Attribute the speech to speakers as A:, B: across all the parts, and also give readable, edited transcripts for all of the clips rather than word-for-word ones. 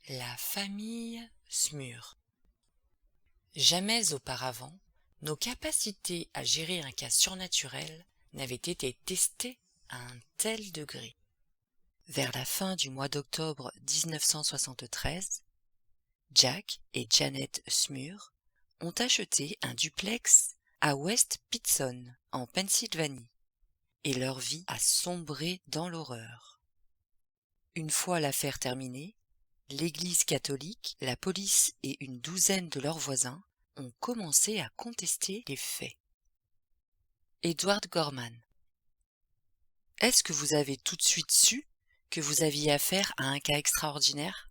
A: La famille Smur. Jamais auparavant, nos capacités à gérer un cas surnaturel n'avaient été testées à un tel degré. Vers la fin du mois d'octobre 1973, Jack et Janet Smur ont acheté un duplex à West Pittston, en Pennsylvanie, et leur vie a sombré dans l'horreur. Une fois l'affaire terminée, l'Église catholique, la police et une douzaine de leurs voisins ont commencé à contester les faits. Edward Gorman. Est-ce que vous avez tout de suite su que vous aviez affaire à un cas extraordinaire?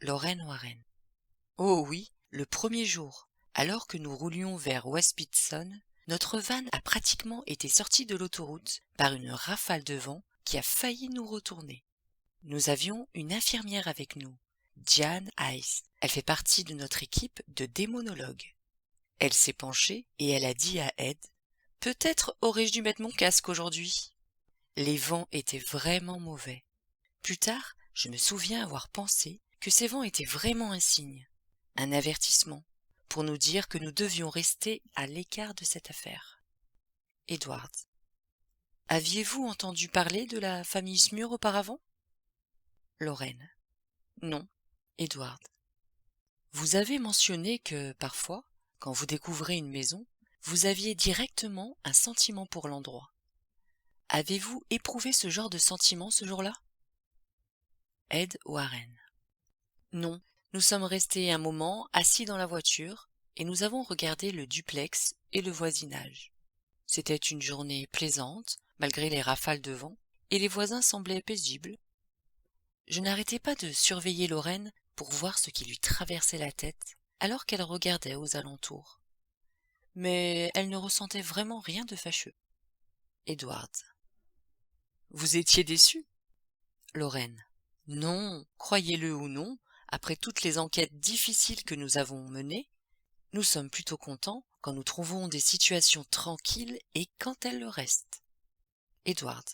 A: Lorraine Warren. Oh oui, le premier jour, alors que nous roulions vers West Pittston, notre van a pratiquement été sortie de l'autoroute par une rafale de vent qui a failli nous retourner. Nous avions une infirmière avec nous, Diane Ice. Elle fait partie de notre équipe de démonologues. Elle s'est penchée et elle a dit à Ed « Peut-être aurais-je dû mettre mon casque aujourd'hui ?» Les vents étaient vraiment mauvais. Plus tard, je me souviens avoir pensé que ces vents étaient vraiment un signe, un avertissement, pour nous dire que nous devions rester à l'écart de cette affaire. Edward. Aviez-vous entendu parler de la famille Smur auparavant? Lorraine. Non. Edward. Vous avez mentionné que, parfois, quand vous découvrez une maison, vous aviez directement un sentiment pour l'endroit. Avez-vous éprouvé ce genre de sentiment ce jour-là? Ed Warren. Non, nous sommes restés un moment assis dans la voiture et nous avons regardé le duplex et le voisinage. C'était une journée plaisante, malgré les rafales de vent, et les voisins semblaient paisibles. Je n'arrêtais pas de surveiller Lorraine pour voir ce qui lui traversait la tête, alors qu'elle regardait aux alentours. Mais elle ne ressentait vraiment rien de fâcheux. Edward. Vous étiez déçu? Lorraine. Non, croyez-le ou non, après toutes les enquêtes difficiles que nous avons menées, nous sommes plutôt contents quand nous trouvons des situations tranquilles et quand elles le restent. Edward.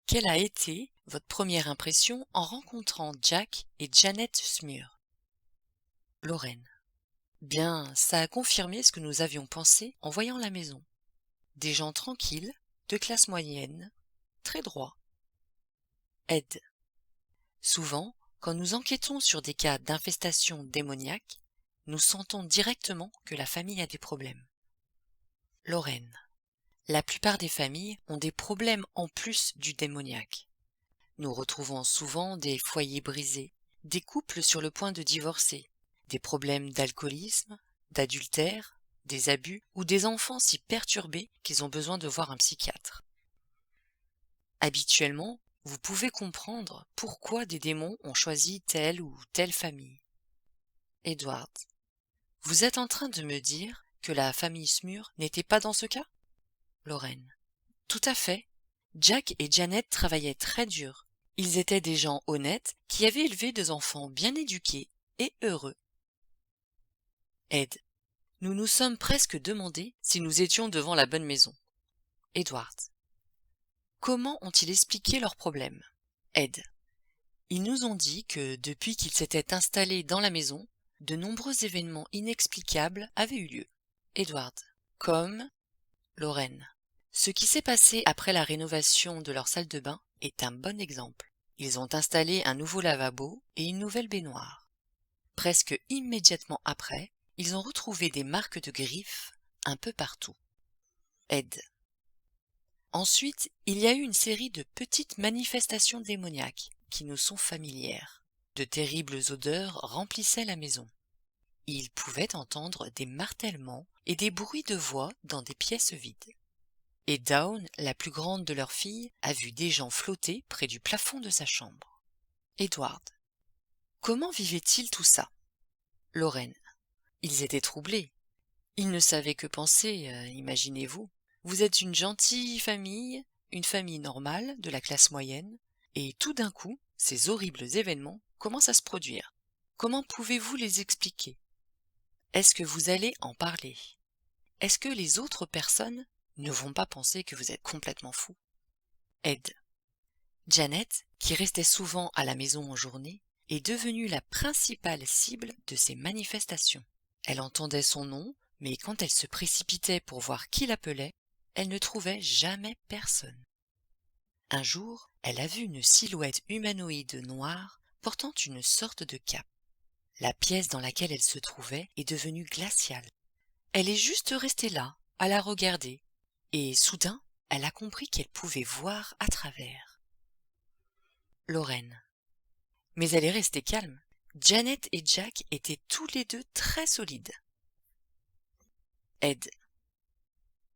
A: Quelle a été votre première impression en rencontrant Jack et Janet Smur? Lorraine. Bien, ça a confirmé ce que nous avions pensé en voyant la maison. Des gens tranquilles, de classe moyenne, très droits. Ed. Souvent, quand nous enquêtons sur des cas d'infestation démoniaque, nous sentons directement que la famille a des problèmes. Lorraine. La plupart des familles ont des problèmes en plus du démoniaque. Nous retrouvons souvent des foyers brisés, des couples sur le point de divorcer, des problèmes d'alcoolisme, d'adultère, des abus ou des enfants si perturbés qu'ils ont besoin de voir un psychiatre. Habituellement, vous pouvez comprendre pourquoi des démons ont choisi telle ou telle famille. Edward. Vous êtes en train de me dire que la famille Smur n'était pas dans ce cas? Lorraine. Tout à fait. Jack et Janet travaillaient très dur. Ils étaient des gens honnêtes qui avaient élevé des enfants bien éduqués et heureux. Ed. Nous nous sommes presque demandé si nous étions devant la bonne maison. Edward. Comment ont-ils expliqué leurs problèmes? Ed. Ils nous ont dit que depuis qu'ils s'étaient installés dans la maison, de nombreux événements inexplicables avaient eu lieu. Edward. Comme Lorraine. Ce qui s'est passé après la rénovation de leur salle de bain est un bon exemple. Ils ont installé un nouveau lavabo et une nouvelle baignoire. Presque immédiatement après, ils ont retrouvé des marques de griffes un peu partout. Ed. Ensuite, il y a eu une série de petites manifestations démoniaques qui nous sont familières. De terribles odeurs remplissaient la maison. Ils pouvaient entendre des martèlements et des bruits de voix dans des pièces vides. Et Dawn, la plus grande de leurs filles, a vu des gens flotter près du plafond de sa chambre. Edward. Comment vivaient-ils tout ça? Lorraine. Ils étaient troublés. Ils ne savaient que penser, imaginez-vous. Vous êtes une gentille famille, une famille normale, de la classe moyenne, et tout d'un coup, ces horribles événements commencent à se produire. Comment pouvez-vous les expliquer? Est-ce que vous allez en parler? Est-ce que les autres personnes ne vont pas penser que vous êtes complètement fou? Ed. Janet, qui restait souvent à la maison en journée, est devenue la principale cible de ces manifestations. Elle entendait son nom, mais quand elle se précipitait pour voir qui l'appelait, elle ne trouvait jamais personne. Un jour, elle a vu une silhouette humanoïde noire portant une sorte de cape. La pièce dans laquelle elle se trouvait est devenue glaciale. Elle est juste restée là, à la regarder, et soudain, elle a compris qu'elle pouvait voir à travers. Lorraine. Mais elle est restée calme. Janet et Jack étaient tous les deux très solides. Ed.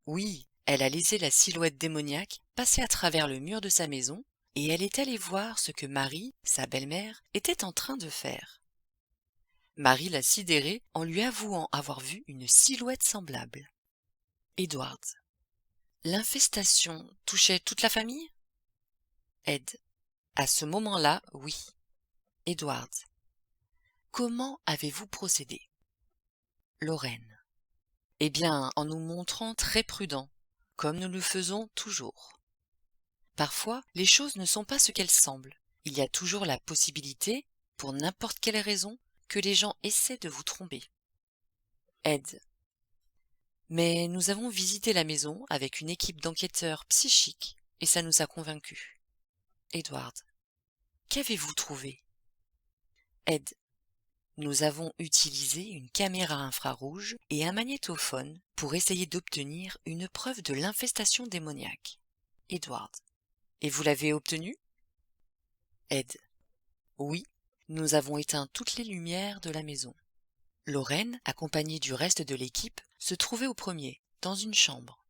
A: Oui, elle a laissé la silhouette démoniaque passer à travers le mur de sa maison et elle est allée voir ce que Marie, sa belle-mère, était en train de faire. Marie l'a sidérée en lui avouant avoir vu une silhouette semblable. Edward. L'infestation touchait toute la famille? Ed. À ce moment-là, oui. Edward. Comment avez-vous procédé? Lorraine. Eh bien, en nous montrant très prudents, comme nous le faisons toujours. Parfois, les choses ne sont pas ce qu'elles semblent. Il y a toujours la possibilité, pour n'importe quelle raison, que les gens essaient de vous tromper. Ed. Mais nous avons visité la maison avec une équipe d'enquêteurs psychiques et ça nous a convaincus. Edward. Qu'avez-vous trouvé? Ed. Nous avons utilisé une caméra infrarouge et un magnétophone pour essayer d'obtenir une preuve de l'infestation démoniaque. Edward. Et vous l'avez obtenue? Ed. Oui, nous avons éteint toutes les lumières de la maison. Lorraine, accompagnée du reste de l'équipe, se trouvait au premier, dans une chambre.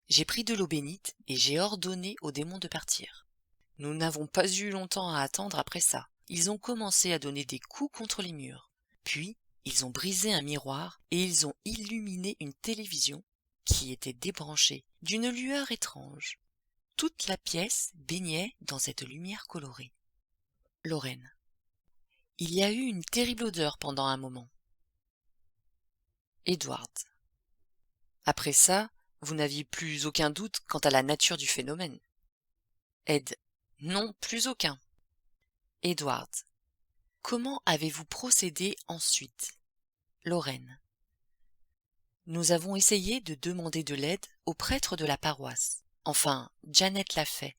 A: J'ai pris de l'eau bénite et j'ai ordonné aux démons de partir. Nous n'avons pas eu longtemps à attendre après ça. Ils ont commencé à donner des coups contre les murs. Puis, ils ont brisé un miroir et ils ont illuminé une télévision qui était débranchée d'une lueur étrange. Toute la pièce baignait dans cette lumière colorée. Lorraine. Il y a eu une terrible odeur pendant un moment. Edward. Après ça, vous n'aviez plus aucun doute quant à la nature du phénomène. Ed. Non, plus aucun. Edward. Comment avez-vous procédé ensuite? Lorraine. Nous avons essayé de demander de l'aide au prêtre de la paroisse. Enfin, Janet l'a fait.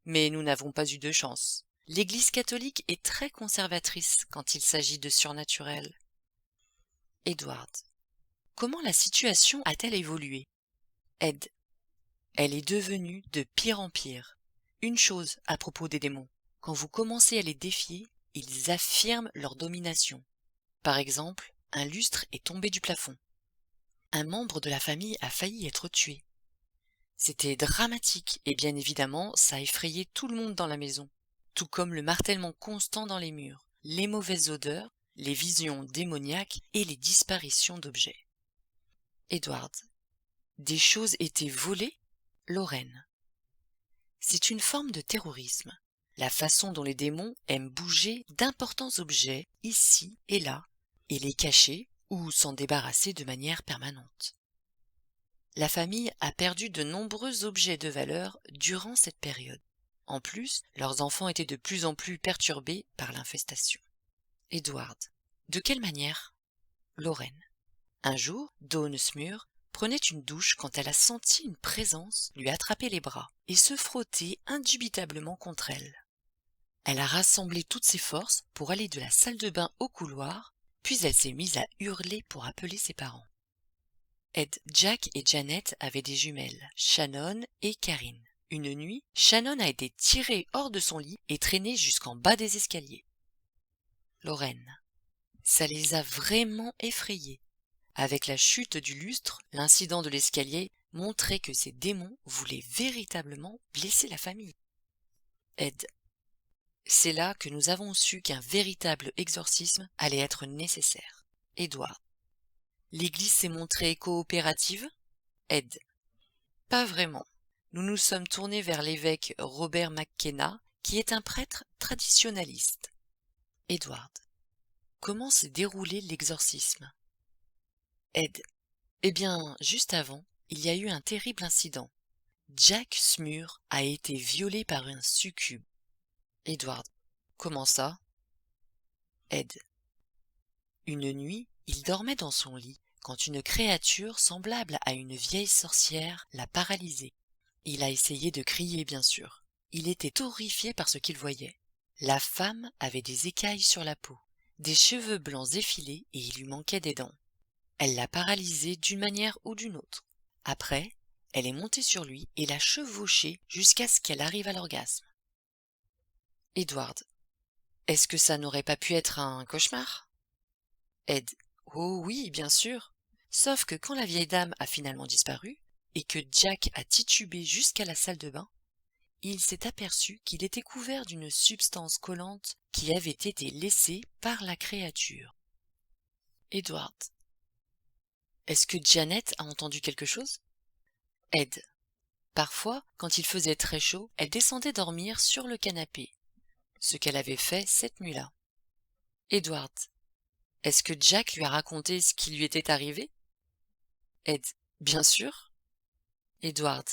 A: Mais nous n'avons pas eu de chance. L'Église catholique est très conservatrice quand il s'agit de surnaturel. Edward. Comment la situation a-t-elle évolué? Ed. Elle est devenue de pire en pire. Une chose à propos des démons. Quand vous commencez à les défier, ils affirment leur domination. Par exemple, un lustre est tombé du plafond. Un membre de la famille a failli être tué. C'était dramatique et bien évidemment, ça a effrayé tout le monde dans la maison. Tout comme le martèlement constant dans les murs, les mauvaises odeurs, les visions démoniaques et les disparitions d'objets. Edward. Des choses étaient volées? Lorraine. C'est une forme de terrorisme. La façon dont les démons aiment bouger d'importants objets ici et là, et les cacher ou s'en débarrasser de manière permanente. La famille a perdu de nombreux objets de valeur durant cette période. En plus, leurs enfants étaient de plus en plus perturbés par l'infestation. Edward. De quelle manière? Lorraine. Un jour, Dawn Smur prenait une douche quand elle a senti une présence lui attraper les bras et se frotter indubitablement contre elle. Elle a rassemblé toutes ses forces pour aller de la salle de bain au couloir, puis elle s'est mise à hurler pour appeler ses parents. Ed, Jack et Janet avaient des jumelles, Shannon et Karine. Une nuit, Shannon a été tirée hors de son lit et traînée jusqu'en bas des escaliers. Lorraine. Ça les a vraiment effrayés. Avec la chute du lustre, l'incident de l'escalier montrait que ces démons voulaient véritablement blesser la famille. Ed. C'est là que nous avons su qu'un véritable exorcisme allait être nécessaire. Edward. L'Église s'est montrée coopérative? Ed. Pas vraiment. Nous nous sommes tournés vers l'évêque Robert McKenna, qui est un prêtre traditionnaliste. Edward. Comment s'est déroulé l'exorcisme? Ed. Eh bien, juste avant, il y a eu un terrible incident. Jack Smur a été violé par un succube. Edward. Comment ça? Ed. Une nuit, il dormait dans son lit quand une créature semblable à une vieille sorcière l'a paralysé. Il a essayé de crier, bien sûr. Il était horrifié par ce qu'il voyait. La femme avait des écailles sur la peau, des cheveux blancs effilés et il lui manquait des dents. Elle l'a paralysé d'une manière ou d'une autre. Après, elle est montée sur lui et l'a chevauché jusqu'à ce qu'elle arrive à l'orgasme. Edward. Est-ce que ça n'aurait pas pu être un cauchemar? Ed. Oh oui, bien sûr. Sauf que quand la vieille dame a finalement disparu, et que Jack a titubé jusqu'à la salle de bain, il s'est aperçu qu'il était couvert d'une substance collante qui avait été laissée par la créature. Edward. Est-ce que Janet a entendu quelque chose? Ed. Parfois, quand il faisait très chaud, elle descendait dormir sur le canapé, ce qu'elle avait fait cette nuit-là. Edward. Est-ce que Jack lui a raconté ce qui lui était arrivé? Ed. Bien sûr. Edward.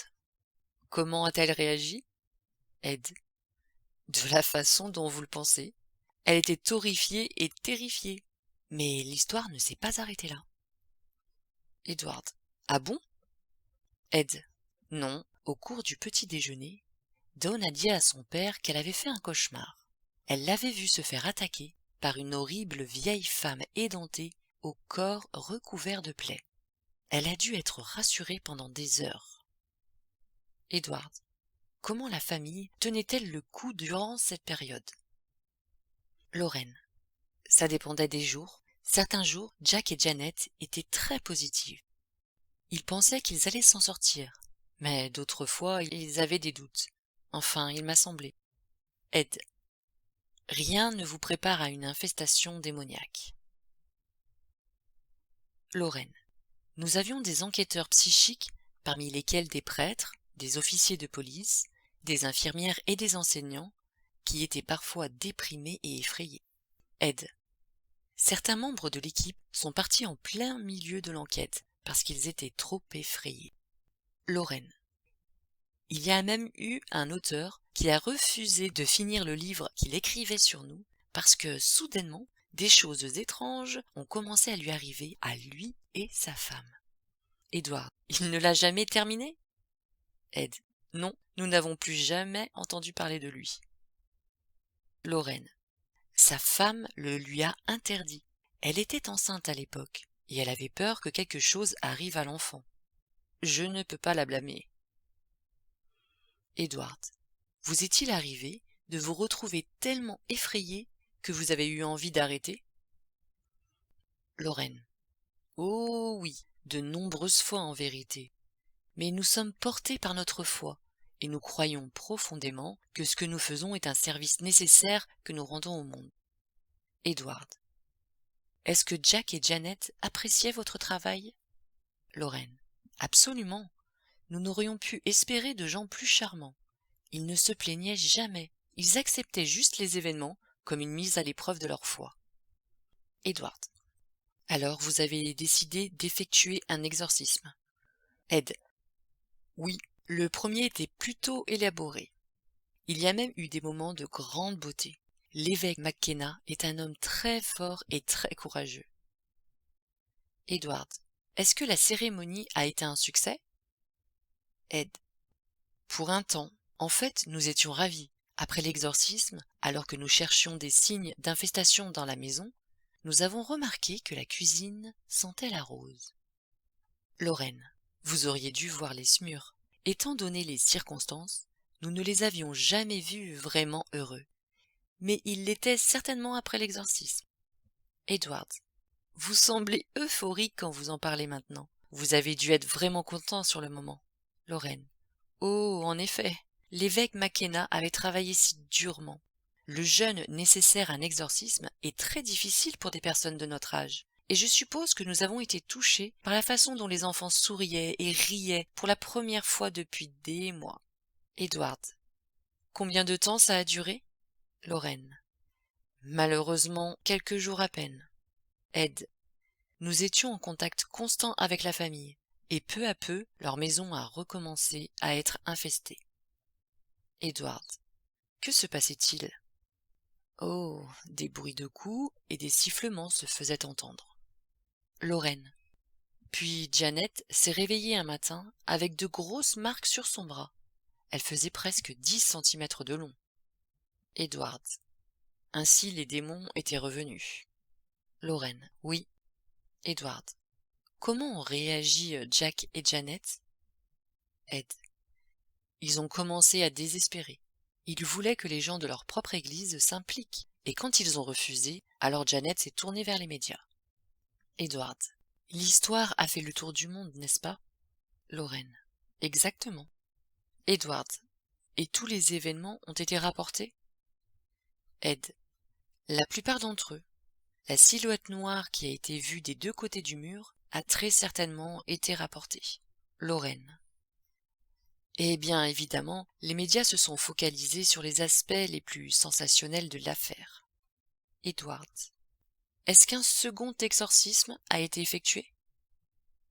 A: Comment a-t-elle réagi? Ed. De la façon dont vous le pensez. Elle était horrifiée et terrifiée. Mais l'histoire ne s'est pas arrêtée là. Edward. Ah bon? Ed. Non. Au cours du petit déjeuner, Dawn a dit à son père qu'elle avait fait un cauchemar. Elle l'avait vu se faire attaquer par une horrible vieille femme édentée au corps recouvert de plaies. Elle a dû être rassurée pendant des heures. Edward. Comment la famille tenait-elle le coup durant cette période? Lorraine. Ça dépendait des jours. Certains jours, Jack et Janet étaient très positifs. Ils pensaient qu'ils allaient s'en sortir, mais d'autres fois, ils avaient des doutes. Enfin, il m'a semblé. Ed. Rien ne vous prépare à une infestation démoniaque. Lorraine. Nous avions des enquêteurs psychiques, parmi lesquels des prêtres, des officiers de police, des infirmières et des enseignants, qui étaient parfois déprimés et effrayés. Ed. Certains membres de l'équipe sont partis en plein milieu de l'enquête parce qu'ils étaient trop effrayés. Lorraine. Il y a même eu un auteur qui a refusé de finir le livre qu'il écrivait sur nous parce que, soudainement, des choses étranges ont commencé à lui arriver à lui et sa femme. Edward. Il ne l'a jamais terminé? Ed. Non, nous n'avons plus jamais entendu parler de lui. Lorraine. Sa femme le lui a interdit. Elle était enceinte à l'époque, et elle avait peur que quelque chose arrive à l'enfant. Je ne peux pas la blâmer. Edward. Vous est-il arrivé de vous retrouver tellement effrayé que vous avez eu envie d'arrêter? Lorraine. Oh oui, de nombreuses fois en vérité. Mais nous sommes portés par notre foi, et nous croyons profondément que ce que nous faisons est un service nécessaire que nous rendons au monde. Edward. Est-ce que Jack et Janet appréciaient votre travail? Lorraine. Absolument. Nous n'aurions pu espérer de gens plus charmants. Ils ne se plaignaient jamais. Ils acceptaient juste les événements comme une mise à l'épreuve de leur foi. Edward. Alors vous avez décidé d'effectuer un exorcisme. Ed. Oui, le premier était plutôt élaboré. Il y a même eu des moments de grande beauté. L'évêque McKenna est un homme très fort et très courageux. Edward. Est-ce que la cérémonie a été un succès? Ed. Pour un temps. En fait, nous étions ravis. Après l'exorcisme, alors que nous cherchions des signes d'infestation dans la maison, nous avons remarqué que la cuisine sentait la rose. Lorraine. Vous auriez dû voir les Smurfs. Étant donné les circonstances, nous ne les avions jamais vus vraiment heureux. Mais ils l'étaient certainement après l'exorcisme. Edward. Vous semblez euphorique quand vous en parlez maintenant. Vous avez dû être vraiment content sur le moment. Lorraine. Oh, en effet. L'évêque McKenna avait travaillé si durement. Le jeûne nécessaire à un exorcisme est très difficile pour des personnes de notre âge. Et je suppose que nous avons été touchés par la façon dont les enfants souriaient et riaient pour la première fois depuis des mois. Edward. Combien de temps ça a duré? Lorraine. Malheureusement, quelques jours à peine. Ed. Nous étions en contact constant avec la famille, et peu à peu, leur maison a recommencé à être infestée. Edward. Que se passait-il? Oh, des bruits de coups et des sifflements se faisaient entendre. Lorraine. Puis Janet s'est réveillée un matin avec de grosses marques sur son bras. Elles faisaient presque 10 centimètres de long. Edward. Ainsi les démons étaient revenus. Lorraine. Oui. Edward. Comment ont réagi Jack et Janet? Ed. Ils ont commencé à désespérer. Ils voulaient que les gens de leur propre église s'impliquent, et quand ils ont refusé, alors Janet s'est tournée vers les médias. Edward. L'histoire a fait le tour du monde, n'est-ce pas? Lorraine. Exactement. Edward. Et tous les événements ont été rapportés? Ed. La plupart d'entre eux. La silhouette noire qui a été vue des deux côtés du mur a très certainement été rapportée. Lorraine. Eh bien, évidemment, les médias se sont focalisés sur les aspects les plus sensationnels de l'affaire. Edward. Est-ce qu'un second exorcisme a été effectué?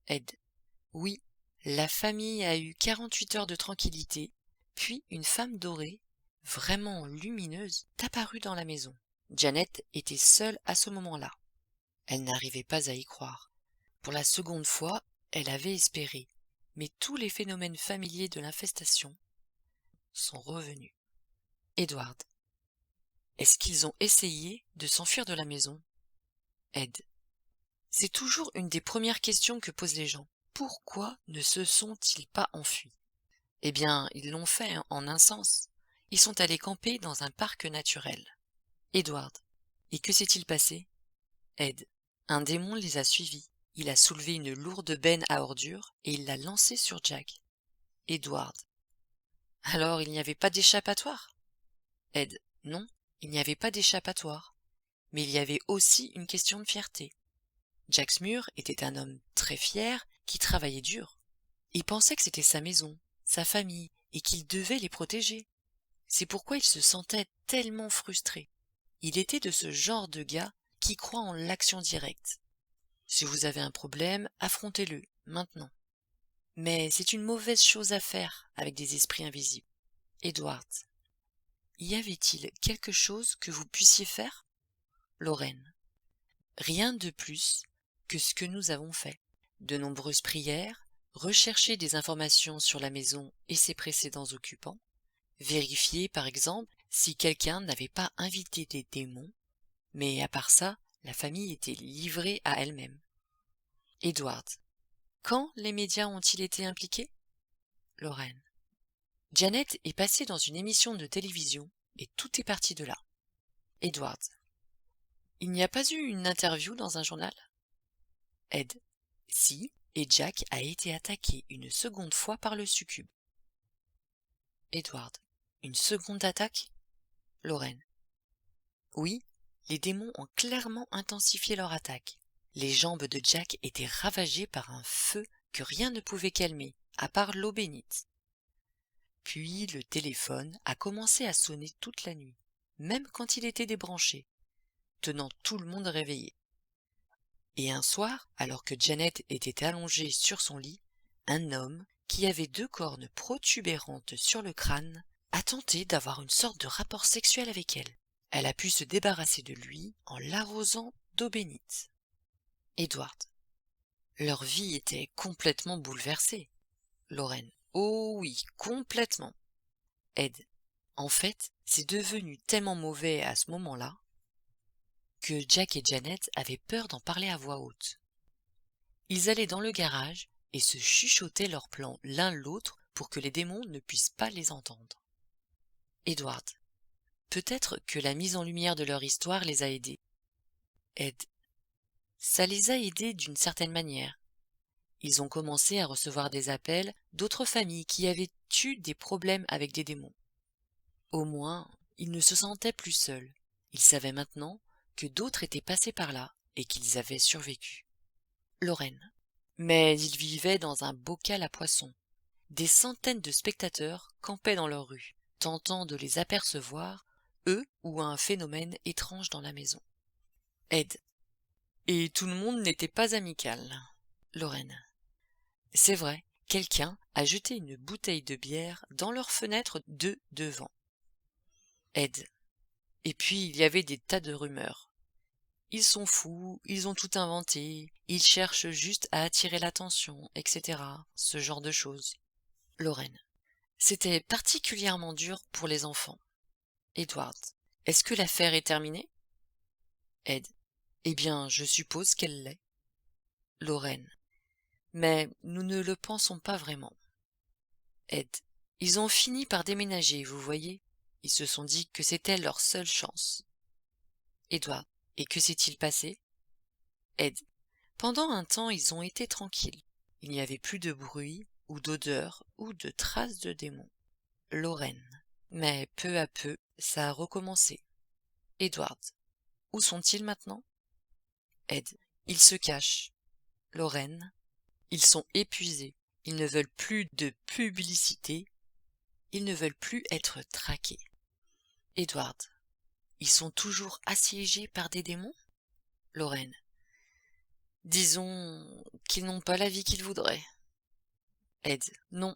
A: Ed. Oui, la famille a eu 48 heures de tranquillité, puis une femme dorée, vraiment lumineuse, est apparue dans la maison. Janet était seule à ce moment-là. Elle n'arrivait pas à y croire. Pour la seconde fois, elle avait espéré, mais tous les phénomènes familiers de l'infestation sont revenus. Edward. Est-ce qu'ils ont essayé de s'enfuir de la maison? Ed. C'est toujours une des premières questions que posent les gens. Pourquoi ne se sont-ils pas enfuis? Eh bien, ils l'ont fait en un sens. Ils sont allés camper dans un parc naturel. Edward. Et que s'est-il passé? Ed. Un démon les a suivis. Il a soulevé une lourde benne à ordures et il l'a lancée sur Jack. Edward. Alors il n'y avait pas d'échappatoire? Ed. Non, il n'y avait pas d'échappatoire. Mais il y avait aussi une question de fierté. Jack Smur était un homme très fier qui travaillait dur. Il pensait que c'était sa maison, sa famille, et qu'il devait les protéger. C'est pourquoi il se sentait tellement frustré. Il était de ce genre de gars qui croit en l'action directe. Si vous avez un problème, affrontez-le, maintenant. Mais c'est une mauvaise chose à faire avec des esprits invisibles. Edward. Y avait-il quelque chose que vous puissiez faire? Lorraine. Rien de plus que ce que nous avons fait. De nombreuses prières, rechercher des informations sur la maison et ses précédents occupants, vérifier par exemple si quelqu'un n'avait pas invité des démons, mais à part ça, la famille était livrée à elle-même. Edward. Quand les médias ont-ils été impliqués? Lorraine. Janet est passée dans une émission de télévision et tout est parti de là. Edward. Il n'y a pas eu une interview dans un journal? Ed. Si, et Jack a été attaqué une seconde fois par le succube. Edward. Une seconde attaque? Lorraine. Oui, les démons ont clairement intensifié leur attaque. Les jambes de Jack étaient ravagées par un feu que rien ne pouvait calmer, à part l'eau bénite. Puis le téléphone a commencé à sonner toute la nuit, même quand il était débranché, tenant tout le monde réveillé. Et un soir, alors que Janet était allongée sur son lit, un homme, qui avait 2 cornes protubérantes sur le crâne, a tenté d'avoir une sorte de rapport sexuel avec elle. Elle a pu se débarrasser de lui en l'arrosant d'eau bénite. Edward. Leur vie était complètement bouleversée. Lorraine. Oh oui, complètement. Ed. En fait, c'est devenu tellement mauvais à ce moment-là que Jack et Janet avaient peur d'en parler à voix haute. Ils allaient dans le garage et se chuchotaient leurs plans l'un l'autre pour que les démons ne puissent pas les entendre. Edward. Peut-être que la mise en lumière de leur histoire les a aidés. Ed. Ça les a aidés d'une certaine manière. Ils ont commencé à recevoir des appels d'autres familles qui avaient eu des problèmes avec des démons. Au moins, ils ne se sentaient plus seuls. Ils savaient maintenant que d'autres étaient passés par là et qu'ils avaient survécu. Lorraine. Mais ils vivaient dans un bocal à poissons. Des centaines de spectateurs campaient dans leur rue, tentant de les apercevoir, eux ou un phénomène étrange dans la maison. Ed. Et tout le monde n'était pas amical. Lorraine. C'est vrai, quelqu'un a jeté une bouteille de bière dans leur fenêtre de devant. Ed. Et puis il y avait des tas de rumeurs. Ils sont fous, ils ont tout inventé, ils cherchent juste à attirer l'attention, etc. Ce genre de choses. Lorraine. C'était particulièrement dur pour les enfants. Edward. Est-ce que l'affaire est terminée? Ed. Eh bien, je suppose qu'elle l'est. Lorraine. Mais nous ne le pensons pas vraiment. Ed. Ils ont fini par déménager, vous voyez. Ils se sont dit que c'était leur seule chance. Edward. Et que s'est-il passé? Ed. Pendant un temps, ils ont été tranquilles. Il n'y avait plus de bruit, ou d'odeur, ou de traces de démons. Lorraine. Mais peu à peu, ça a recommencé. Edward. Où sont-ils maintenant? Ed. Ils se cachent. Lorraine. Ils sont épuisés. Ils ne veulent plus de publicité. Ils ne veulent plus être traqués. Edward. Ils sont toujours assiégés par des démons? Lorraine. Disons qu'ils n'ont pas la vie qu'ils voudraient. Ed. Non,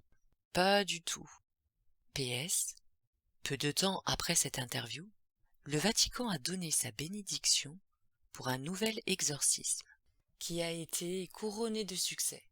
A: pas du tout. PS. Peu de temps après cette interview, le Vatican a donné sa bénédiction pour un nouvel exorcisme, qui a été couronné de succès.